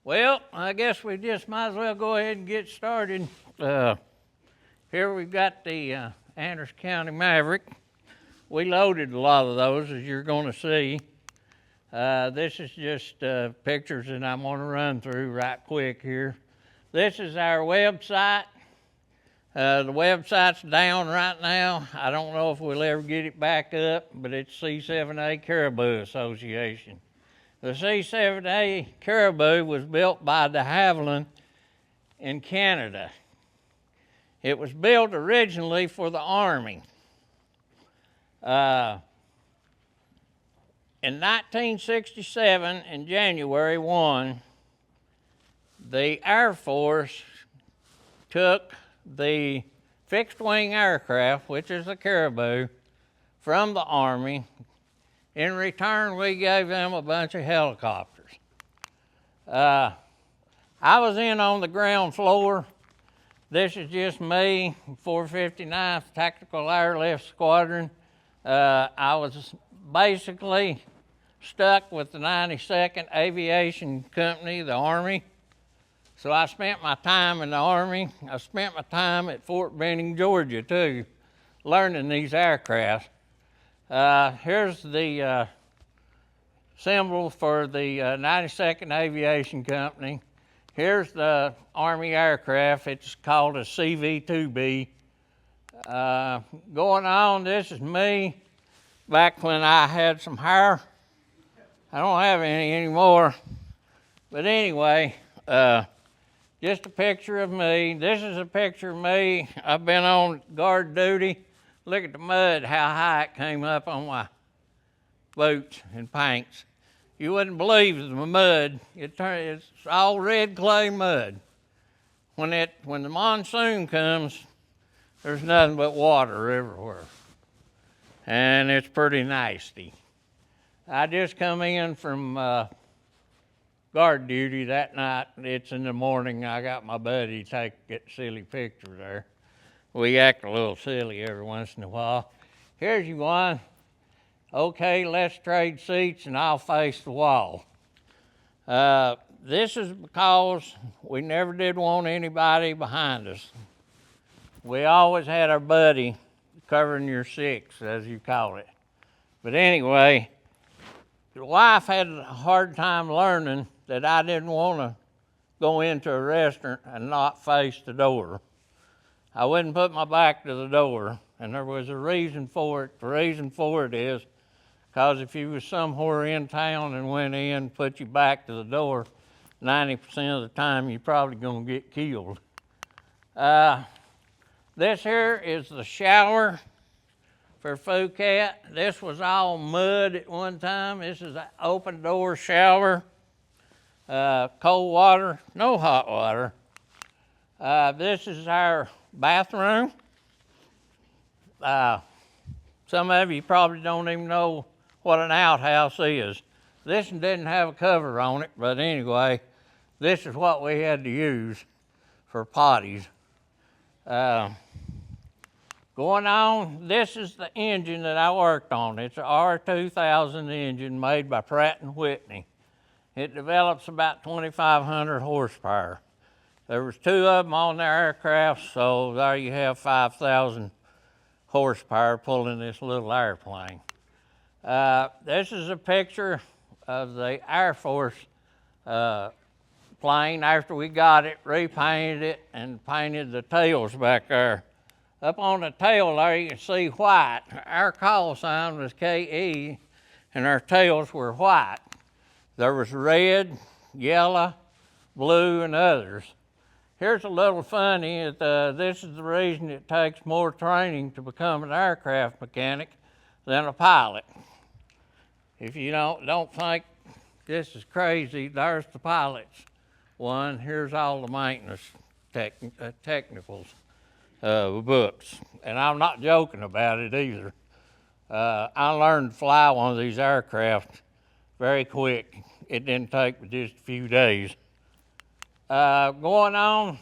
Well, I guess we just might as well go ahead and get started. Here we've got the Anderson County Maverick. We loaded a lot of those, as you're going to see. This is just pictures that I'm going to run through right quick here. This is our website. The website's down right now. I don't know if we'll ever get it back up, but it's C7A Caribou Association. The C7A Caribou was built by de Havilland in Canada. It was built originally for the Army. In 1967, in January 1, the Air Force took the fixed-wing aircraft, which is the Caribou, from the Army. In return, we gave them a bunch of helicopters. I was in on the ground floor. This is just me, 459th Tactical Airlift Squadron. I was basically stuck with the 92nd Aviation Company, the Army. So I spent my time in the Army. I spent my time at Fort Benning, Georgia, too, learning these aircraft. Here's the symbol for the 92nd Aviation Company. Here's the Army aircraft. It's called a CV-2B. Going on, this is me back when I had some hair. I don't have any anymore. But anyway, just a picture of me. This is a picture of me. I've been on guard duty. Look at the mud, how high it came up on my boots and pants. You wouldn't believe the mud. It's all red clay mud. When the monsoon comes, there's nothing but water everywhere. And it's pretty nasty. I just come in from guard duty that night. It's in the morning. I got my buddy get silly pictures there. We act a little silly every once in a while. Here's you one. Okay, let's trade seats and I'll face the wall. This is because we never did want anybody behind us. We always had our buddy covering your six, as you call it. But anyway, the wife had a hard time learning that I didn't want to go into a restaurant and not face the door. I wouldn't put my back to the door, and there was a reason for it. The reason for it is because if you was somewhere in town and went in, put your back to the door, 90% of the time you're probably going to get killed. This here is the shower for Phuket. This was all mud at one time. This is an open door shower. Cold water, no hot water. This is our bathroom. Some of you probably don't even know what an outhouse is. This one didn't have a cover on it, but anyway, this is what we had to use for potties. Going on, this is the engine that I worked on. It's an R2000 engine made by Pratt & Whitney. It develops about 2,500 horsepower. There was two of them on the aircraft, so there you have 5,000 horsepower pulling this little airplane. This is a picture of the Air Force plane after we got it, repainted it, and painted the tails back there. Up on the tail there you can see white. Our call sign was KE, and our tails were white. There was red, yellow, blue, and others. Here's a little funny. This is the reason it takes more training to become an aircraft mechanic than a pilot. If you don't think this is crazy, there's the pilot's one. Here's all the maintenance technicals books. And I'm not joking about it either. I learned to fly one of these aircraft very quick. It didn't take but just a few days. Going on,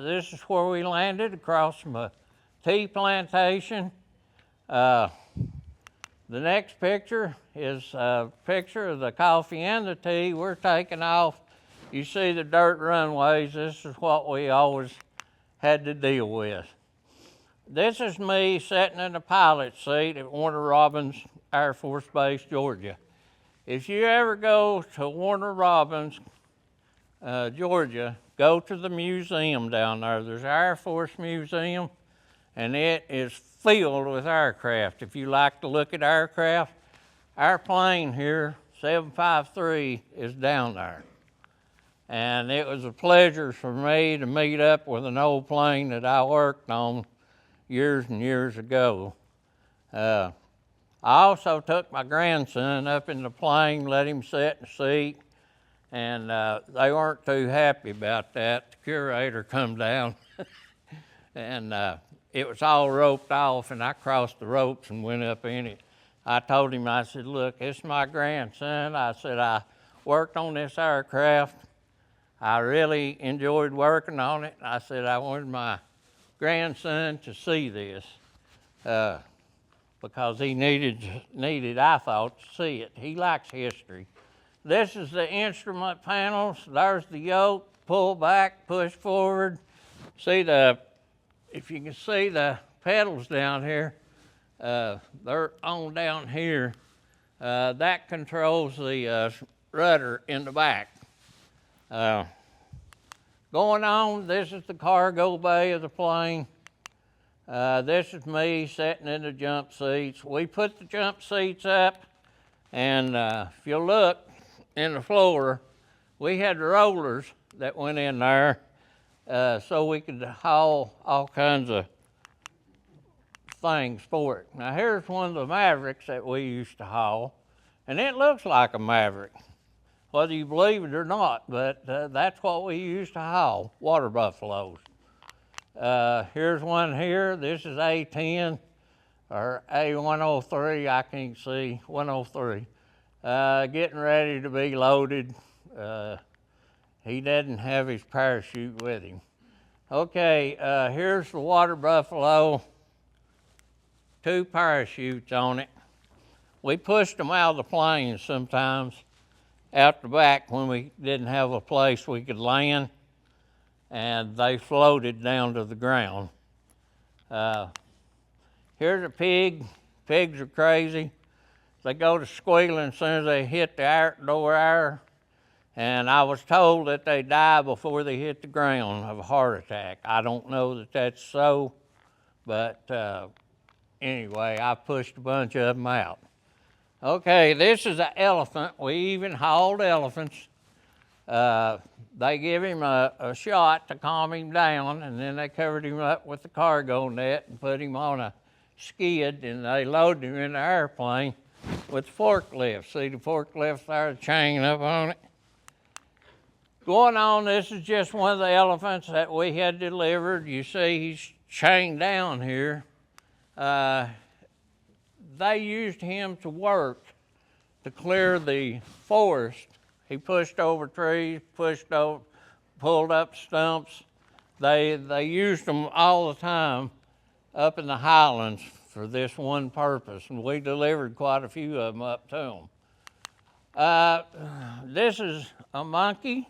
this is where we landed, across from a tea plantation. The next picture is a picture of the coffee and the tea. We're taking off You see the dirt runways, this is what we always had to deal with. This is me sitting in the pilot seat at Warner Robins Air Force Base, Georgia. If you ever go to Warner Robins, Georgia, go to the museum down there. There's an Air Force Museum, and it is filled with aircraft. If you like to look at aircraft, our plane here, 753, is down there. And it was a pleasure for me to meet up with an old plane that I worked on years and years ago. I also took my grandson up in the plane, let him sit in the seat, and they weren't too happy about that. The curator come down, and it was all roped off, and I crossed the ropes and went up in it. I told him, I said, look, it's my grandson. I said, I worked on this aircraft. I really enjoyed working on it. I said, I wanted my grandson to see this because he needed, I thought, to see it. He likes history. This is the instrument panels. There's the yoke, pull back, push forward. See if you can see the pedals down here, they're on down here. That controls the rudder in the back. Going on, this is the cargo bay of the plane. This is me sitting in the jump seats. We put the jump seats up, and if you look in the floor, we had rollers that went in there so we could haul all kinds of things for it. Now here's one of the Mavericks that we used to haul, and it looks like a Maverick, whether you believe it or not, but that's what we used to haul, water buffaloes. Here's one here. This is A10 or A103, I can't see, 103. Getting ready to be loaded. He didn't have his parachute with him. Okay, here's the water buffalo, 2 parachutes on it. We pushed them out of the plane sometimes out the back when we didn't have a place we could land, and they floated down to the ground. Here's a pig. Pigs are crazy. They go to squealing as soon as they hit the outdoor air, and I was told that they die before they hit the ground of a heart attack. I don't know that that's so, but anyway, I pushed a bunch of them out. Okay, this is an elephant. We even hauled elephants. They give him a shot to calm him down, and then they covered him up with the cargo net and put him on a skid, and they loaded him in the airplane with forklifts. See the forklifts there, the chain up on it? Going on, this is just one of the elephants that we had delivered. You see he's chained down here. They used him to work to clear the forest. He pushed over trees, pulled up stumps. They used them all the time up in the highlands for this one purpose, and we delivered quite a few of them up to them. This is a monkey.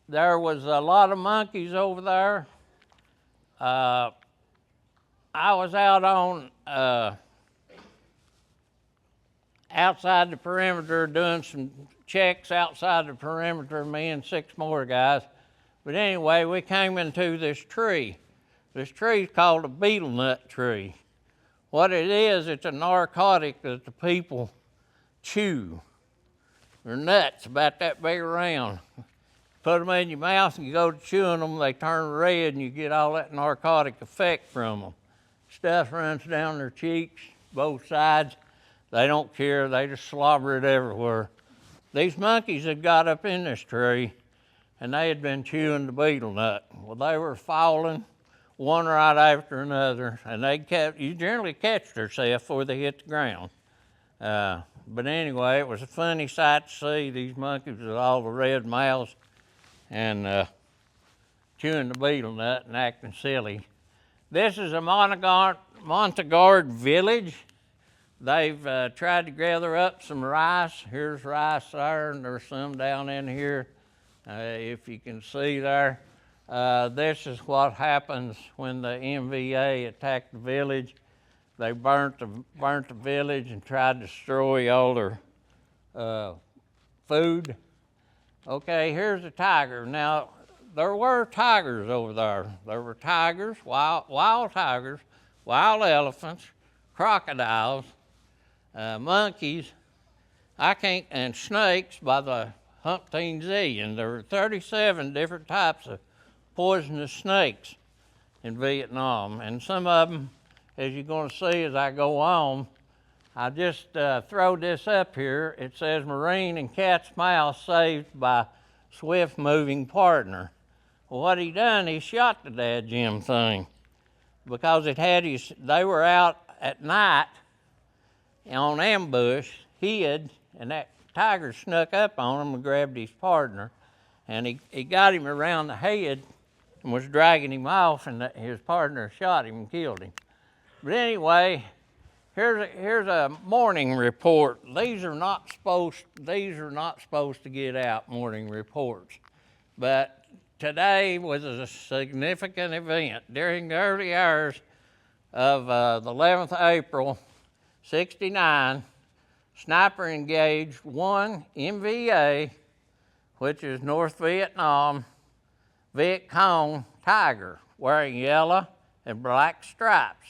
There was a lot of monkeys over there. I was out on outside the perimeter doing some checks outside the perimeter, me and 6 more guys. But anyway, we came into this tree. This tree is called a betel nut tree. What it is, it's a narcotic that the people chew. They're nuts about that big around. Put them in your mouth and you go to chewing them, they turn red and you get all that narcotic effect from them. Stuff runs down their cheeks, both sides. They don't care, they just slobber it everywhere. These monkeys had got up in this tree and they had been chewing the betel nut. Well, they were falling one right after another, and you generally catch themselves before they hit the ground. But anyway, it was a funny sight to see these monkeys with all the red mouths and chewing the betel nut and acting silly. This is a Montagard village. They've tried to gather up some rice. Here's rice there, and there's some down in here. If you can see there, this is what happens when the NVA attacked the village. They burnt the village and tried to destroy all their food. Okay, here's a tiger. Now, there were tigers over there. There were tigers, wild tigers, wild elephants, crocodiles, monkeys, and snakes by the umpteen zillion. There were 37 different types of poisonous snakes in Vietnam, and some of them, as you're going to see as I go on, I just throw this up here. It says Marine and cat's mouse saved by swift-moving partner. Well, what he done, he shot the dadgum thing because they were out at night on ambush, hid, and that tiger snuck up on him and grabbed his partner, and he got him around the head and was dragging him off, and his partner shot him and killed him. But anyway, here's a morning report. These are not supposed to get out, morning reports. But today was a significant event. During the early hours of the 11th of April, '69, sniper engaged one MVA, which is North Vietnam Viet Cong tiger, wearing yellow and black stripes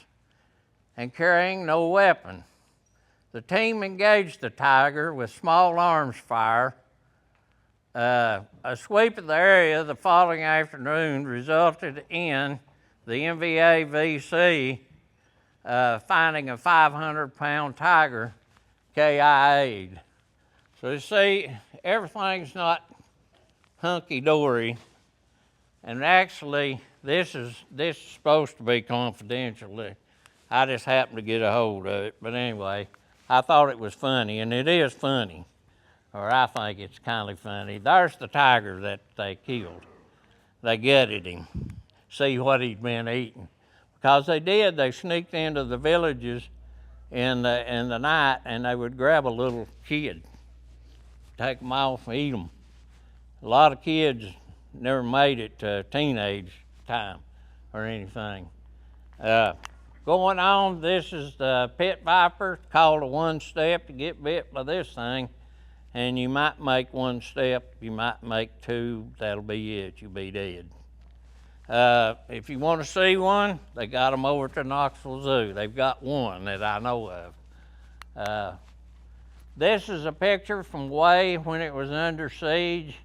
and carrying no weapon. The team engaged the tiger with small arms fire. A sweep of the area the following afternoon resulted in the NVA VC finding a 500-pound tiger KIA'd. So you see, everything's not hunky-dory, and actually this is supposed to be confidential. I just happened to get a hold of it, but anyway, I thought it was funny, and it is funny, or I think it's kind of funny. There's the tiger that they killed. They gutted him, see what he'd been eating. Because they sneaked into the villages in the night, and they would grab a little kid, take them off and eat them. A lot of kids never made it to teenage time or anything. Going on, this is the pit viper, called a one step to get bit by this thing, and you might make one step, you might make two, that'll be it, you'll be dead. If you want to see one, they got them over to Knoxville Zoo. They've got one that I know of. This is a picture from Way when it was under siege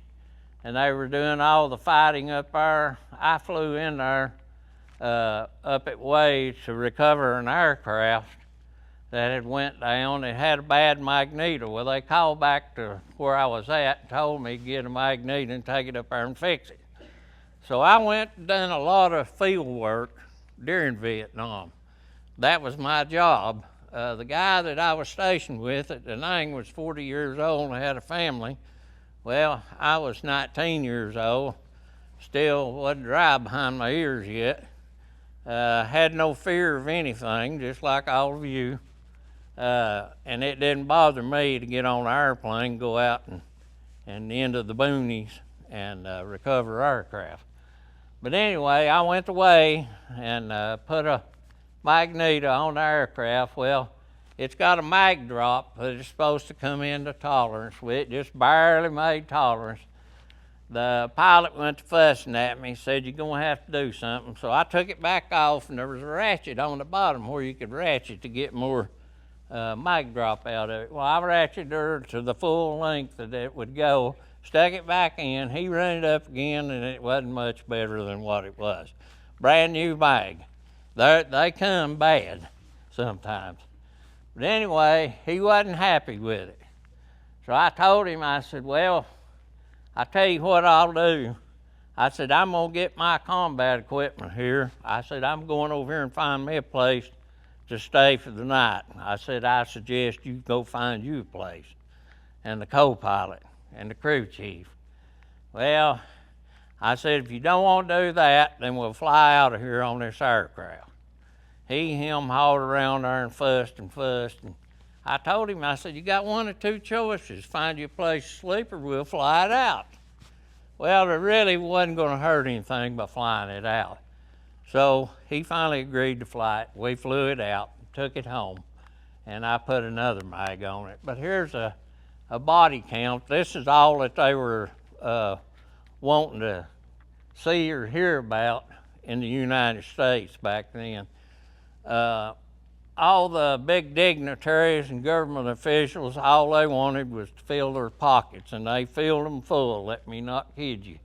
and they were doing all the fighting up there. I flew in there up at Way to recover an aircraft that had went down. It had a bad magneto. Well, they called back to where I was at and told me to get a magneto and take it up there and fix it. So I went and done a lot of field work during Vietnam. That was my job. The guy that I was stationed with at Da Nang was 40 years old and had a family. Well, I was 19 years old, still wasn't dry behind my ears yet. Had no fear of anything, just like all of you. And it didn't bother me to get on an airplane, go out and into the boonies and recover aircraft. But anyway, I went away and put a magneto on the aircraft. Well, it's got a mag drop that is supposed to come into tolerance with. It just barely made tolerance. The pilot went to fussing at me, said, "You're going to have to do something." So I took it back off, and there was a ratchet on the bottom where you could ratchet to get more mag drop out of it. Well, I ratcheted her to the full length that it would go, stuck it back in. He ran it up again, and it wasn't much better than what it was. Brand new mag. They come bad sometimes. But anyway, he wasn't happy with it. So I told him, I said, "Well, I tell you what I'll do." I said, "I'm going to get my combat equipment here." I said, "I'm going over here and find me a place to stay for the night." I said, "I suggest you go find you a place." And the co-pilot and the crew chief. Well, I said, "If you don't want to do that, then we'll fly out of here on this aircraft." Him hauled around there and fussed. And I told him, I said, "You got one or two choices. Find you a place to sleep or we'll fly it out." Well, it really wasn't going to hurt anything by flying it out. So he finally agreed to fly it. We flew it out, took it home, and I put another mag on it. But here's a body count. This is all that they were wanting to see or hear about in the United States back then. All the big dignitaries and government officials, all they wanted was to fill their pockets, and they filled them full, let me not kid you.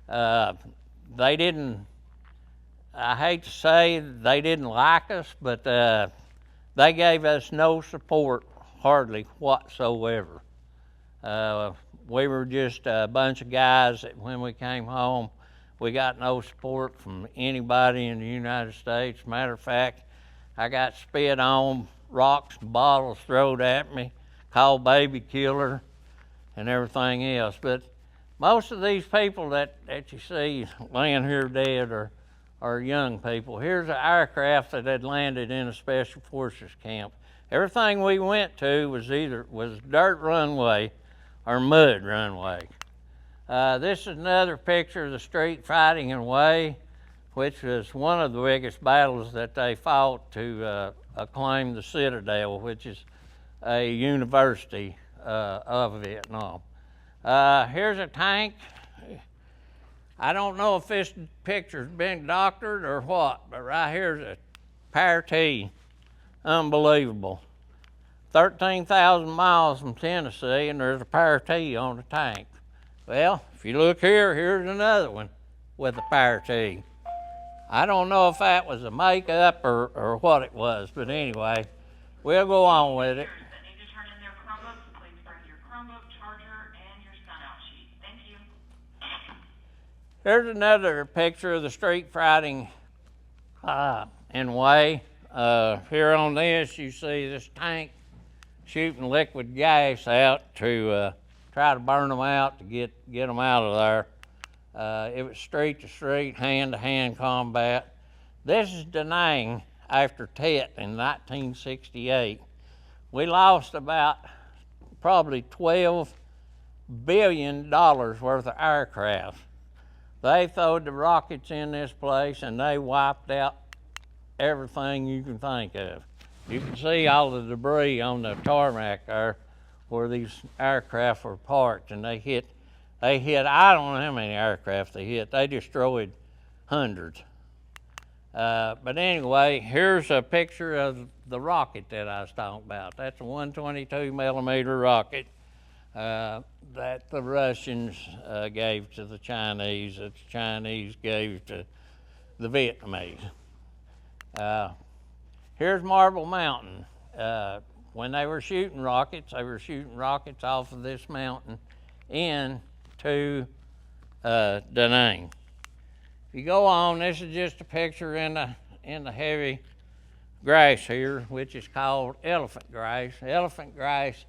They didn't, I hate to say they didn't like us, but they gave us no support, hardly whatsoever. We were just a bunch of guys that when we came home, we got no support from anybody in the United States. Matter of fact, I got spit on, rocks and bottles thrown at me, called baby killer, and everything else. But most of these people that you see laying here dead are young people. Here's an aircraft that had landed in a Special Forces camp. Everything we went to was dirt runway or mud runway. This is another picture of the street fighting in Way, which was one of the biggest battles that they fought to acclaim the Citadel, which is a university of Vietnam. Here's a tank. I don't know if this picture's been doctored or what, but right here's a Party. Unbelievable. 13,000 miles from Tennessee, and there's a Party on the tank. Well, if you look here, here's another one with a Party. I don't know if that was a makeup or what it was, but anyway, we'll go on with it. That need to turn in their Chromebooks, please bring your Chromebook, charger, and your sign-out sheet. Thank you. Here's another picture of the street fighting in Way. Here on this, you see this tank shooting liquid gas out to try to burn them out to get them out of there. It was street to street, hand to hand combat. This is Da Nang after Tet in 1968. We lost about probably $12 billion worth of aircraft. They throwed the rockets in this place and they wiped out everything you can think of. You can see all the debris on the tarmac there where these aircraft were parked, and they hit, I don't know how many aircraft they hit. They destroyed hundreds. But anyway, here's a picture of the rocket that I was talking about. That's a 122 millimeter rocket that the Russians gave to the Chinese, that the Chinese gave to the Vietnamese. Here's Marble Mountain. When they were shooting rockets off of this mountain into Da Nang. If you go on, this is just a picture in the heavy grass here, which is called elephant grass. Elephant grass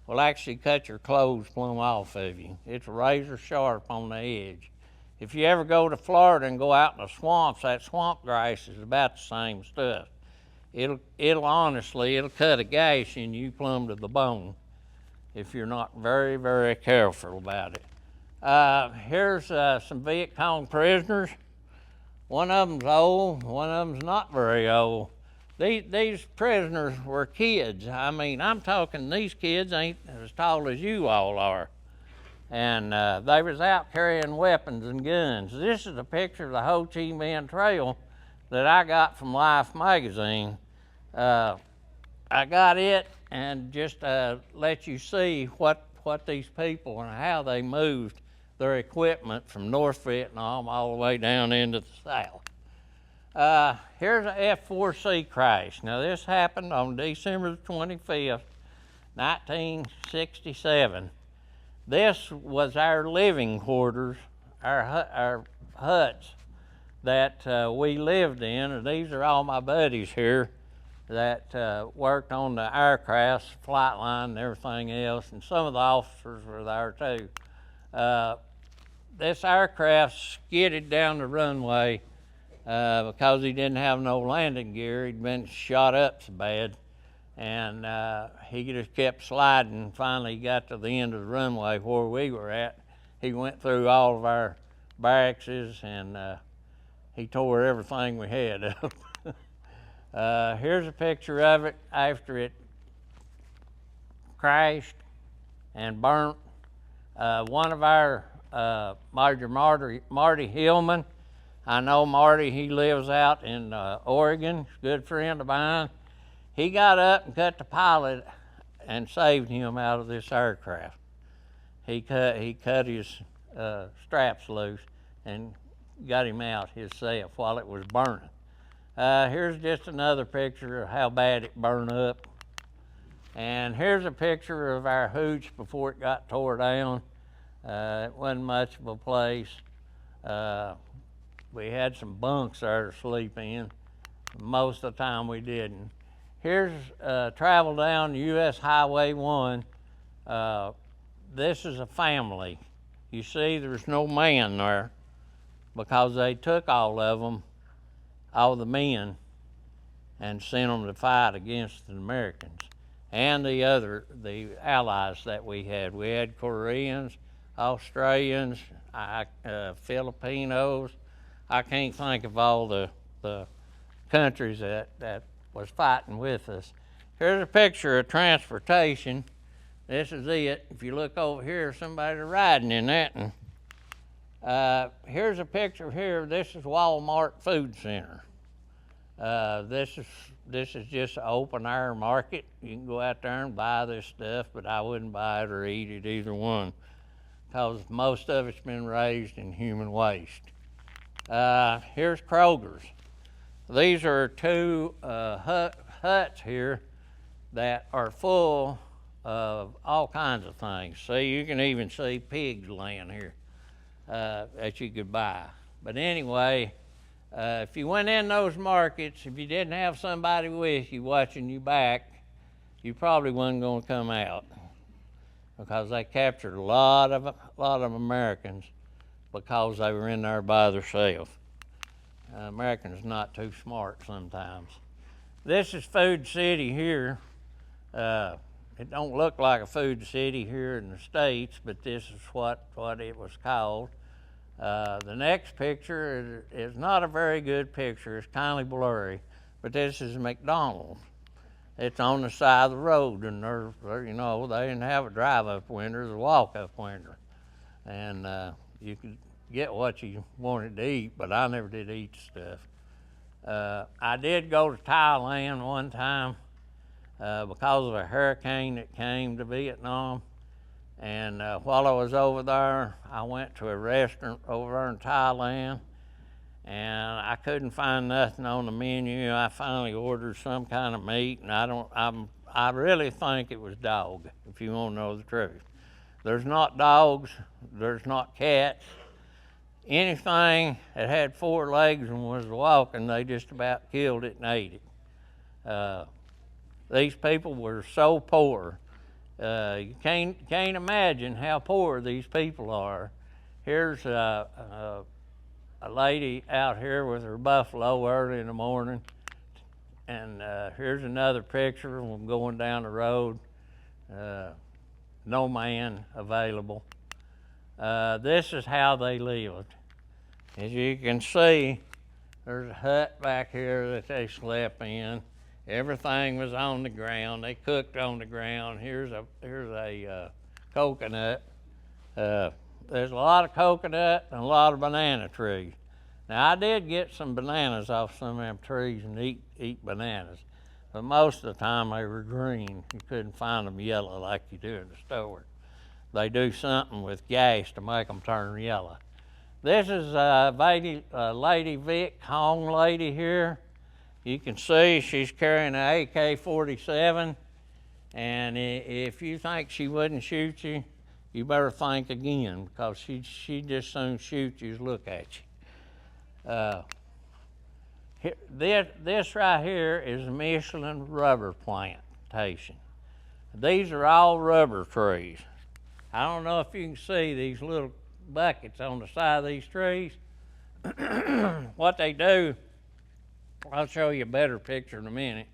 will actually cut your clothes plumb off of you. It's razor sharp on the edge. If you ever go to Florida and go out in the swamps, that swamp grass is about the same stuff. It'll honestly cut a gash in you plumb to the bone if you're not very, very careful about it. Here's some Viet Cong prisoners. One of them's old, one of them's not very old. These prisoners were kids. I mean, I'm talking these kids ain't as tall as you all are. And they was out carrying weapons and guns. This is a picture of the Ho Chi Minh Trail that I got from Life magazine. I got it and just let you see what these people and how they moved their equipment from North Vietnam all the way down into the South. Here's an F-4C crash. Now this happened on December 25th, 1967. This was our living quarters, our huts that we lived in, and these are all my buddies here that worked on the aircrafts, flight line and everything else, and some of the officers were there too. This aircraft skidded down the runway because he didn't have no landing gear. He'd been shot up so bad, and he just kept sliding. Finally, he got to the end of the runway where we were at, he went through all of our barracks and he tore everything we had up. Here's a picture of it after it crashed and burnt. One of our Major Marty Hillman, I know Marty, he lives out in Oregon, good friend of mine. He got up and cut the pilot and saved him out of this aircraft. He cut his straps loose and got him out himself while it was burning. Here's just another picture of how bad it burned up. And here's a picture of our hooch before it got tore down. It wasn't much of a place. We had some bunks there to sleep in. Most of the time we didn't. Here's travel down US Highway 1. This is a family. You see there's no man there because they took all of them, all the men, and sent them to fight against the Americans and the allies that we had. We had Koreans, Australians, Filipinos. I can't think of all the countries that was fighting with us. Here's a picture of transportation. This is it. If you look over here, somebody's riding in that. And here's a picture here. This is Walmart Food Center. This is just an open air market. You can go out there and buy this stuff, but I wouldn't buy it or eat it, either one, because most of it's been raised in human waste. Here's Kroger's. These are two huts here that are full of all kinds of things. See, you can even see pigs laying here that you could buy. But anyway, if you went in those markets, if you didn't have somebody with you watching you back, you probably wasn't going to come out, because they captured a lot of Americans because they were in there by themselves. Americans not too smart sometimes. This is Food City here. It don't look like a food city here in the States, but this is what it was called. The next picture is not a very good picture. It's kind of blurry, but this is McDonald's. It's on the side of the road, and they didn't have a drive-up window, it was a walk-up window. And you could get what you wanted to eat, but I never did eat the stuff. I did go to Thailand one time because of a hurricane that came to Vietnam. And while I was over there, I went to a restaurant over there in Thailand, and I couldn't find nothing on the menu. I finally ordered some kind of meat, and I really think it was dog, if you want to know the truth. There's not dogs, there's not cats. Anything that had 4 legs and was walking, they just about killed it and ate it. These people were so poor. You can't imagine how poor these people are. Here's a lady out here with her buffalo early in the morning, and here's another picture of them going down the road. No man available. This is how they lived. As you can see, there's a hut back here that they slept in. Everything was on the ground. They cooked on the ground. Here's a coconut. There's a lot of coconut and a lot of banana trees. Now, I did get some bananas off some of them trees and eat bananas, but most of the time they were green. You couldn't find them yellow like you do in the store. They do something with gas to make them turn yellow. This is Lady Vic, Hong lady here. You can see she's carrying an AK-47, and if you think she wouldn't shoot you, you better think again, because she'd just soon shoot you as look at you. This right here is a Michelin rubber plantation. These are all rubber trees. I don't know if you can see these little buckets on the side of these trees. What they do, I'll show you a better picture in a minute.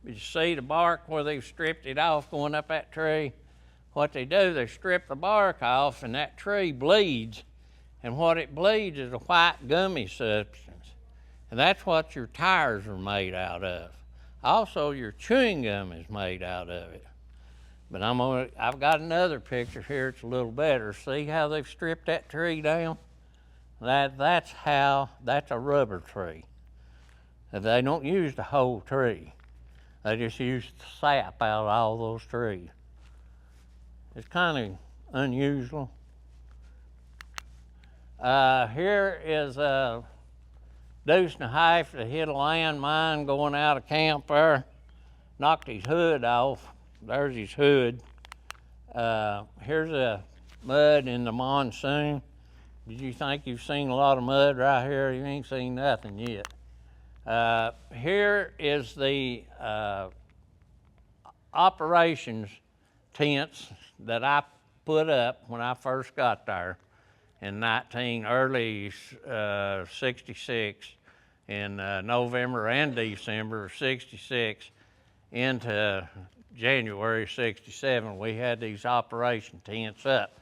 But you see the bark where they've stripped it off going up that tree? what they do, they strip the bark off and that tree bleeds. And what it bleeds is a white gummy substance. And that's what your tires are made out of. Also, your chewing gum is made out of it. But I've got another picture here, it's a little better. See how they've stripped that tree down? That's a rubber tree. They don't use the whole tree. They just use the sap out of all those trees. It's kind of unusual. Here is a deuce and a half that hit a landmine going out of camp there. Knocked his hood off. There's his hood. Here's a mud in the monsoon. Did you think you've seen a lot of mud right here? You ain't seen nothing yet. Here is the operations tents that I put up when I first got there in early 66, in November and December of 66 into January 67. We had these operation tents up.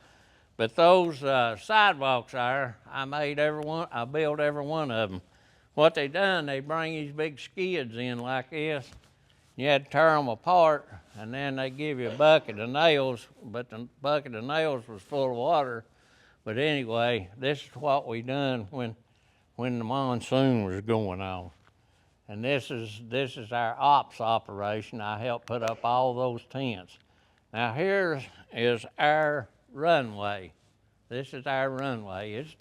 But those sidewalks there, I built every one of them. What they done, they bring these big skids in like this. You had to tear them apart, and then they give you a bucket of nails, but the bucket of nails was full of water. But anyway, this is what we done when the monsoon was going on. And this is our ops operation. I helped put up all those tents. Now here is our runway. This is our runway. It's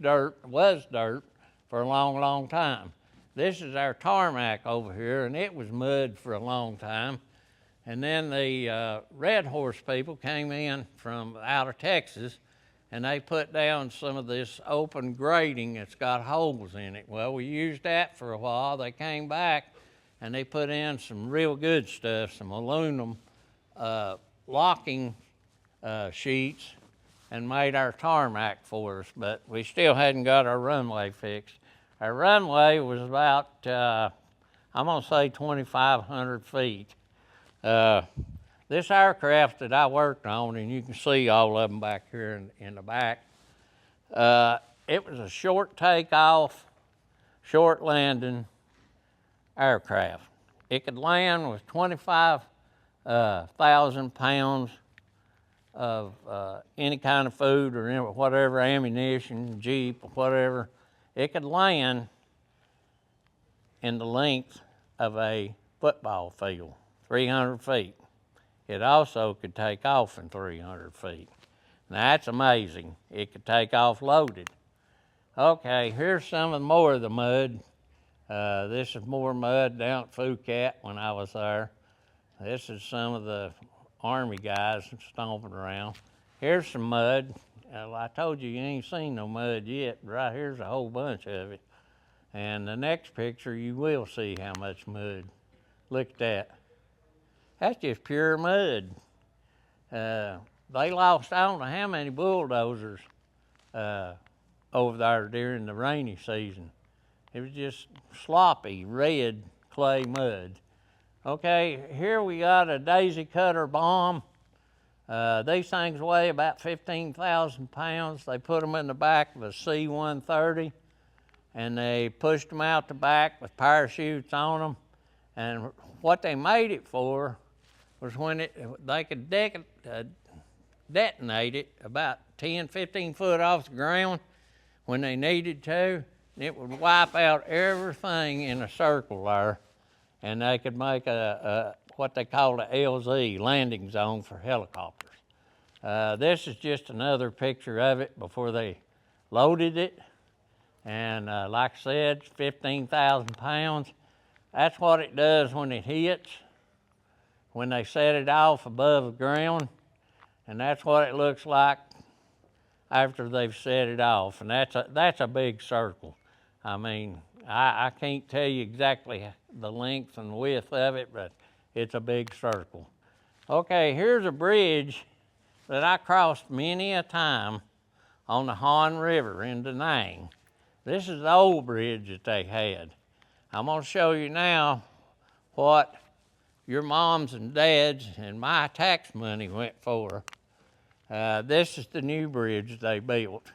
was dirt for a long, long time. This is our tarmac over here, and it was mud for a long time. And then the Red Horse people came in from out of Texas, and they put down some of this open grading that's got holes in it. Well, we used that for a while. They came back, and they put in some real good stuff, some aluminum locking sheets, and made our tarmac for us, but we still hadn't got our runway fixed. Our runway was about, I'm gonna say 2,500 feet. This aircraft that I worked on, and you can see all of them back here in the back, it was a short takeoff, short landing aircraft. It could land with 25,000 pounds of any kind of food or whatever, ammunition, Jeep, or whatever. It could land in the length of a football field, 300 feet. It also could take off in 300 feet. Now that's amazing. It could take off loaded. Okay, here's some more of the mud. This is more mud down at Phuket when I was there. This is some of the Army guys stomping around. Here's some mud. I told you ain't seen no mud yet, but right here's a whole bunch of it. And the next picture, you will see how much mud. Look at that. That's just pure mud. They lost, I don't know how many bulldozers over there during the rainy season. It was just sloppy, red clay mud. Okay, here we got a daisy cutter bomb. These things weigh about 15,000 pounds. They put them in the back of a C-130, and they pushed them out the back with parachutes on them. And what they made it for was when they could detonate it about 10, 15 foot off the ground when they needed to. It would wipe out everything in a circle there, and they could make what they call a LZ, landing zone for helicopters. This is just another picture of it before they loaded it. And like I said, 15,000 pounds. That's what it does when it hits, when they set it off above the ground. And that's what it looks like after they've set it off. And that's a big circle. I mean, I can't tell you exactly the length and width of it, but it's a big circle. Okay, here's a bridge that I crossed many a time on the Han River in Da Nang. This is the old bridge that they had. I'm gonna show you now what your moms and dads and my tax money went for. This is the new bridge they built.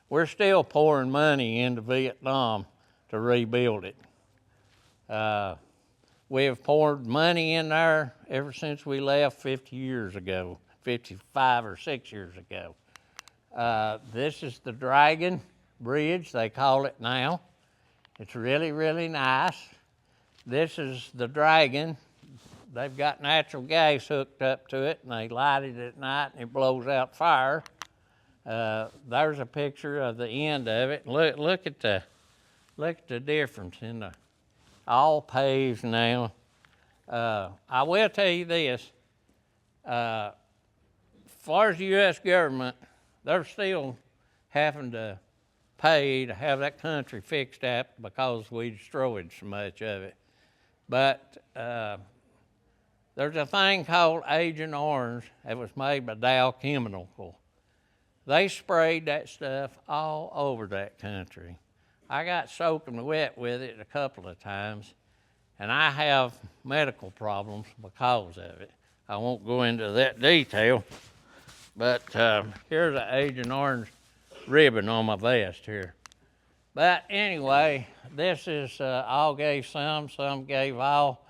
We're still pouring money into Vietnam to rebuild it. We have poured money in there ever since we left 50 years ago, 55 or 6 years ago. This is the Dragon Bridge, they call it now. It's really, really nice. This is the Dragon. They've got natural gas hooked up to it, and they light it at night, and it blows out fire. There's a picture of the end of it. Look at the difference in the all paved now. I will tell you this. As far as the U.S. government, they're still having to pay to have that country fixed up because we destroyed so much of it. But there's a thing called Agent Orange that was made by Dow Chemical. They sprayed that stuff all over that country. I got soaking wet with it a couple of times, and I have medical problems because of it. I won't go into that detail, but here's an Agent Orange ribbon on my vest here. But anyway, this is all gave some gave all.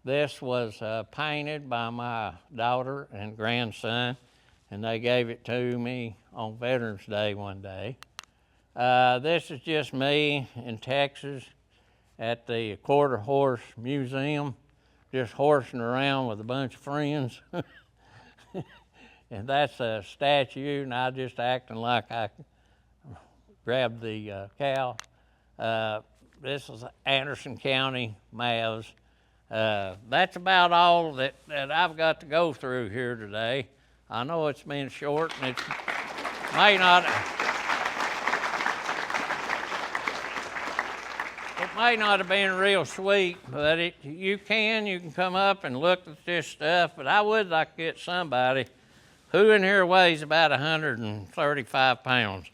This was painted by my daughter and grandson, and they gave it to me on Veterans Day one day. This is just me in Texas at the Quarter Horse Museum, just horsing around with a bunch of friends. And that's a statue, and I just acting like I grabbed the cow. This is Anderson County Mavs. That's about all that I've got to go through here today. I know it's been short, and it may not have been real sweet, but you can come up and look at this stuff. But I would like to get somebody who in here weighs about 135 pounds.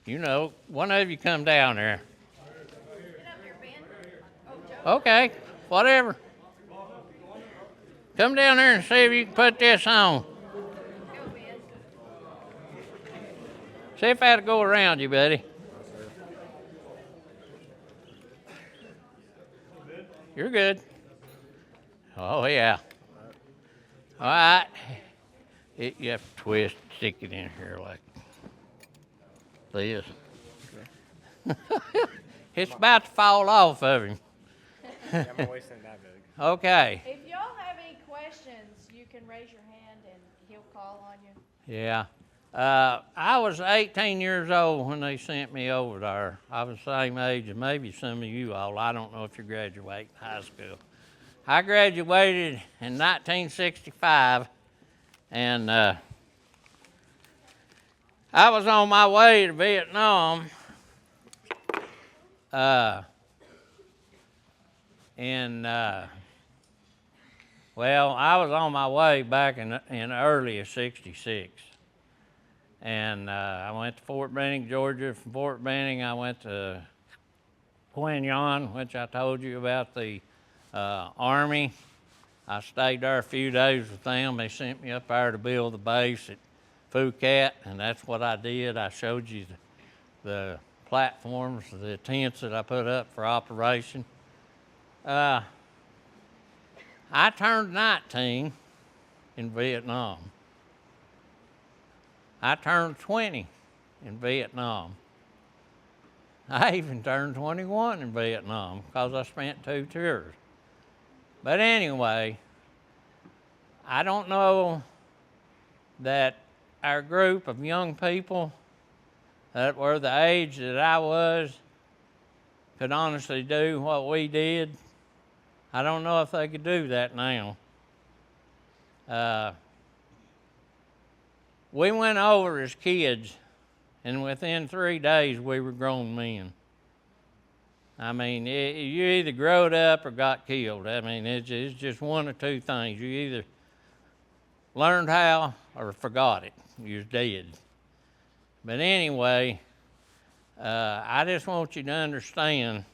You know, one of you come down there. Get up here, Ben. Okay, whatever. Come down there and see if you can put this on. Go, Ben. See if that'll go around you, buddy. You're good. Oh, yeah. All right. You have to twist, stick it in here like this. It's about to fall off of him. Yeah, my waist ain't that big. Okay. If y'all have any questions, you can raise your hand and he'll call on you. Yeah. I was 18 years old when they sent me over there. I was the same age as maybe some of you all. I don't know if you're graduating high school. I graduated in 1965, and I was on my way to Vietnam. Well, I was on my way back in early of '66. And I went to Fort Benning, Georgia. From Fort Benning, I went to Quin Yon, which I told you about, the Army. I stayed there a few days with them. They sent me up there to build the base at Phuket, and that's what I did. I showed you the platforms, the tents that I put up for operation. I turned 19 in Vietnam. I turned 20 in Vietnam. I even turned 21 in Vietnam because I spent 2 tours. But anyway, I don't know that our group of young people that were the age that I was could honestly do what we did. I don't know if they could do that now. We went over as kids, and within 3 days we were grown men. I mean, you either growed up or got killed. I mean, it's just one or two things. You either learned how or forgot it. You're dead. But anyway, I just want you to understand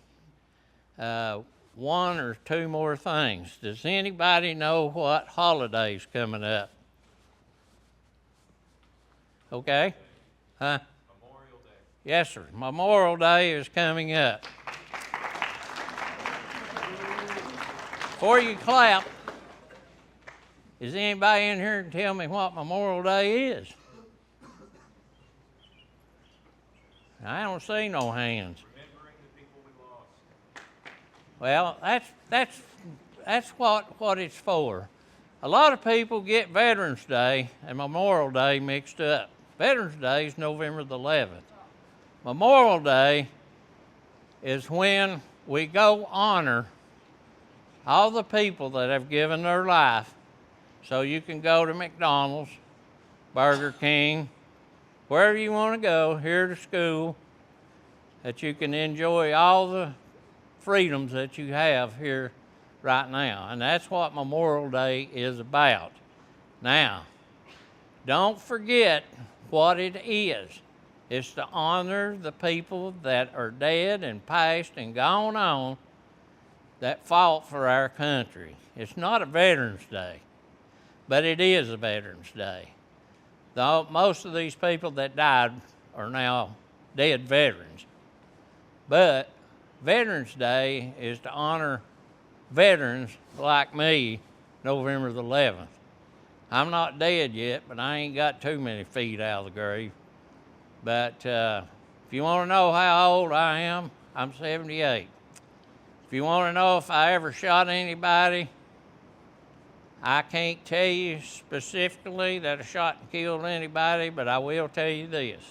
one or two more things. Does anybody know what holiday's coming up? Okay? Huh? Memorial Day. Yes, sir. Memorial Day is coming up. Before you clap, is anybody in here to tell me what Memorial Day is? I don't see no hands. Remembering the people we lost. Well, that's what it's for. A lot of people get Veterans Day and Memorial Day mixed up. Veterans Day is November the 11th. Memorial Day is when we go honor all the people that have given their life. So you can go to McDonald's, Burger King, wherever you want to go, here to school, that you can enjoy all the freedoms that you have here right now. And that's what Memorial Day is about. Now, don't forget what it is. It's to honor the people that are dead and passed and gone on that fought for our country. It's not a Veterans Day, but it is a Veterans Day. Most of these people that died are now dead veterans. But Veterans Day is to honor veterans like me, November the 11th. I'm not dead yet, but I ain't got too many feet out of the grave. But if you want to know how old I am, I'm 78. If you want to know if I ever shot anybody, I can't tell you specifically that I shot and killed anybody, but I will tell you this.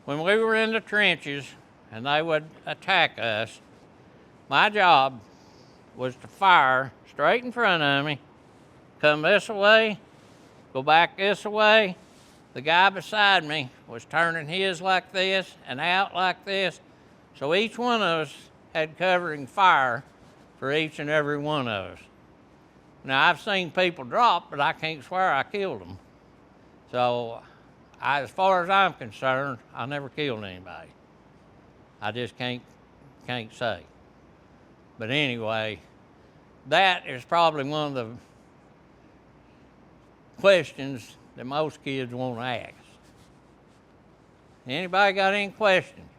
When we were in the trenches and they would attack us, my job was to fire straight in front of me, come this way, go back this way. The guy beside me was turning his like this and out like this. So each one of us had covering fire for each and every one of us. Now, I've seen people drop, but I can't swear I killed them. So, as far as I'm concerned, I never killed anybody. I just can't say. But anyway, that is probably one of the questions that most kids won't ask. Anybody got any questions?